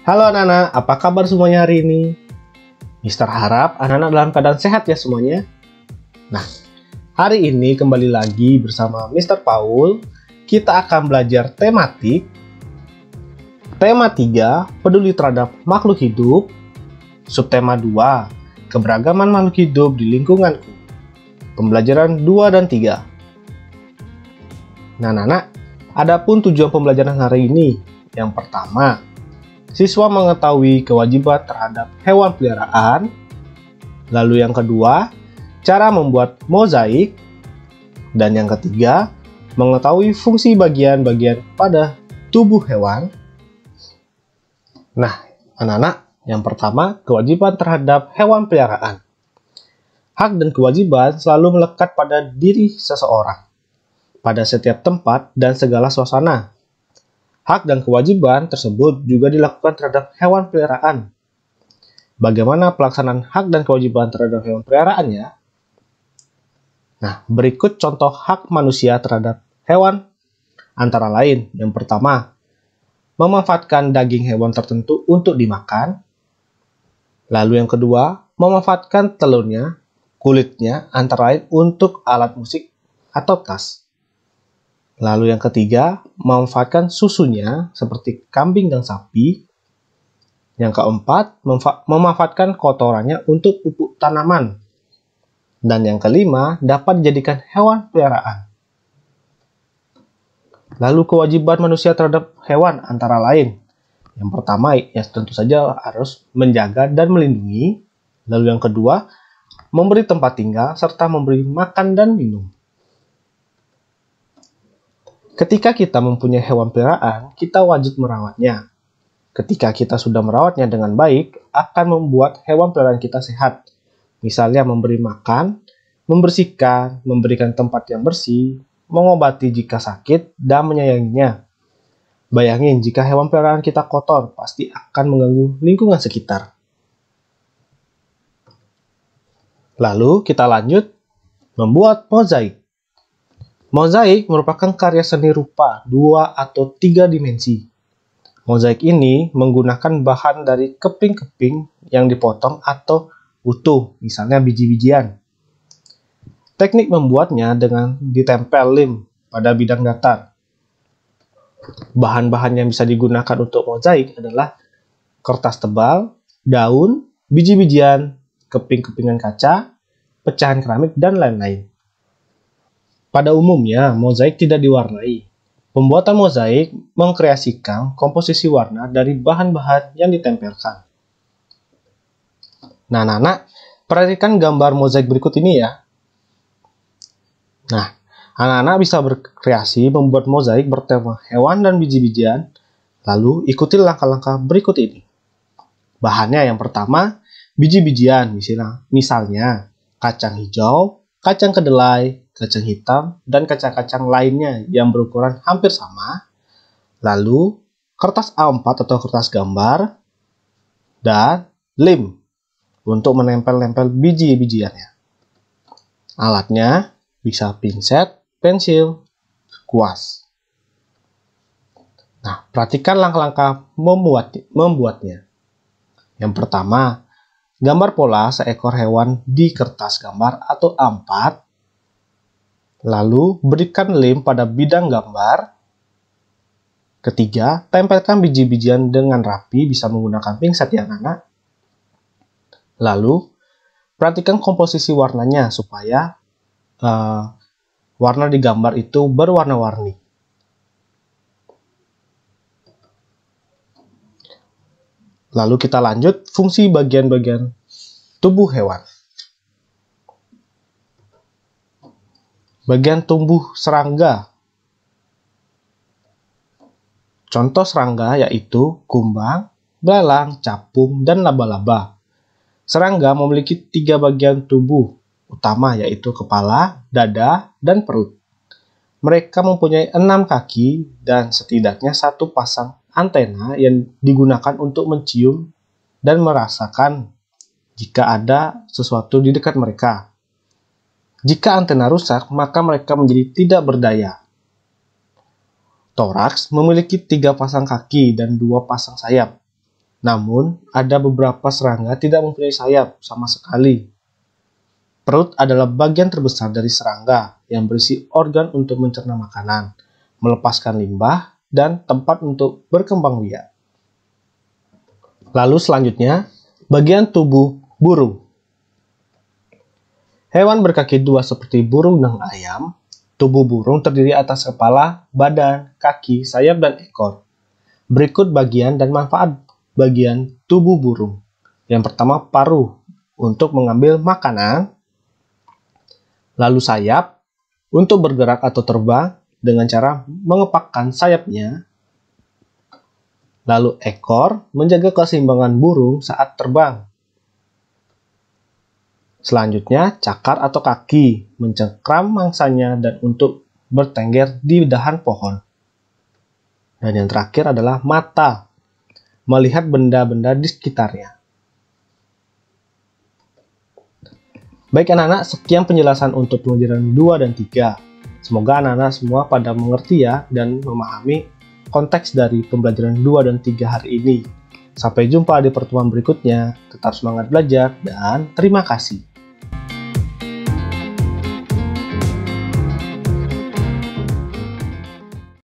Halo anak-anak, apa kabar semuanya hari ini? Mister harap anak-anak dalam keadaan sehat ya semuanya. Nah, hari ini kembali lagi bersama Mister Paul. Kita akan belajar tematik. Tema 3, peduli terhadap makhluk hidup. Subtema 2, keberagaman makhluk hidup di lingkunganku. Pembelajaran 2 dan 3. Nah anak-anak, adapun tujuan pembelajaran hari ini. Yang pertama, siswa mengetahui kewajiban terhadap hewan peliharaan. Lalu yang kedua, cara membuat mozaik. Dan yang ketiga, mengetahui fungsi bagian-bagian pada tubuh hewan. Nah, anak-anak, yang pertama, kewajiban terhadap hewan peliharaan. Hak dan kewajiban selalu melekat pada diri seseorang, pada setiap tempat dan segala suasana. Hak dan kewajiban tersebut juga dilakukan terhadap hewan peliharaan. Bagaimana pelaksanaan hak dan kewajiban terhadap hewan peliharaannya? Nah, berikut contoh hak manusia terhadap hewan antara lain. Yang pertama, memanfaatkan daging hewan tertentu untuk dimakan. Lalu yang kedua, memanfaatkan telurnya, kulitnya, antara lain untuk alat musik atau tas. Lalu yang ketiga, memanfaatkan susunya seperti kambing dan sapi. Yang keempat, memanfaatkan kotorannya untuk pupuk tanaman. Dan yang kelima, dapat dijadikan hewan peliharaan. Lalu kewajiban manusia terhadap hewan antara lain. Yang pertama, ya tentu saja harus menjaga dan melindungi. Lalu yang kedua, memberi tempat tinggal serta memberi makan dan minum. Ketika kita mempunyai hewan peliharaan, kita wajib merawatnya. Ketika kita sudah merawatnya dengan baik, akan membuat hewan peliharaan kita sehat. Misalnya memberi makan, membersihkan, memberikan tempat yang bersih, mengobati jika sakit, dan menyayanginya. Bayangin jika hewan peliharaan kita kotor, pasti akan mengganggu lingkungan sekitar. Lalu kita lanjut membuat mozaik. Mozaik merupakan karya seni rupa 2 atau 3 dimensi. Mozaik ini menggunakan bahan dari keping-keping yang dipotong atau utuh, misalnya biji-bijian. Teknik membuatnya dengan ditempel lem pada bidang datar. Bahan-bahan yang bisa digunakan untuk mozaik adalah kertas tebal, daun, biji-bijian, keping-kepingan kaca, pecahan keramik, dan lain-lain. Pada umumnya, mozaik tidak diwarnai. Pembuatan mozaik mengkreasikan komposisi warna dari bahan-bahan yang ditempelkan. Nah, anak-anak, perhatikan gambar mozaik berikut ini ya. Nah, anak-anak bisa berkreasi membuat mozaik bertema hewan dan biji-bijian. Lalu, ikuti langkah-langkah berikut ini. Bahannya yang pertama, biji-bijian, misalnya kacang hijau, kacang kedelai, kacang hitam, dan kacang-kacang lainnya yang berukuran hampir sama. Lalu, kertas A4 atau kertas gambar, dan lem untuk menempel-nempel biji-bijiannya. Alatnya bisa pinset, pensil, kuas. Nah, perhatikan langkah-langkah membuatnya. Yang pertama, gambar pola seekor hewan di kertas gambar atau A4. Lalu, berikan lem pada bidang gambar. Ketiga, tempelkan biji-bijian dengan rapi, bisa menggunakan pinset ya anak. Lalu, perhatikan komposisi warnanya supaya warna di gambar itu berwarna-warni. Lalu kita lanjut fungsi bagian-bagian tubuh hewan. Bagian tubuh serangga. Contoh serangga yaitu kumbang, belalang, capung, dan laba-laba. Serangga memiliki 3 bagian tubuh utama yaitu kepala, dada, dan perut. Mereka mempunyai 6 kaki dan setidaknya 1 pasang antena yang digunakan untuk mencium dan merasakan jika ada sesuatu di dekat mereka. Jika antena rusak, maka mereka menjadi tidak berdaya. Toraks memiliki 3 pasang kaki dan 2 pasang sayap. Namun, ada beberapa serangga tidak mempunyai sayap sama sekali. Perut adalah bagian terbesar dari serangga yang berisi organ untuk mencerna makanan, melepaskan limbah, dan tempat untuk berkembang biak. Lalu selanjutnya, bagian tubuh burung. Hewan berkaki dua seperti burung dan ayam, tubuh burung terdiri atas kepala, badan, kaki, sayap, dan ekor. Berikut bagian dan manfaat bagian tubuh burung. Yang pertama, paruh untuk mengambil makanan, lalu sayap untuk bergerak atau terbang dengan cara mengepakkan sayapnya, lalu ekor menjaga keseimbangan burung saat terbang. Selanjutnya, cakar atau kaki mencengkram mangsanya dan untuk bertengger di dahan pohon. Dan yang terakhir adalah mata, melihat benda-benda di sekitarnya. Baik anak-anak, sekian penjelasan untuk pembelajaran 2 dan 3. Semoga anak-anak semua pada mengerti ya dan memahami konteks dari pembelajaran 2 dan 3 hari ini. Sampai jumpa di pertemuan berikutnya. Tetap semangat belajar dan terima kasih.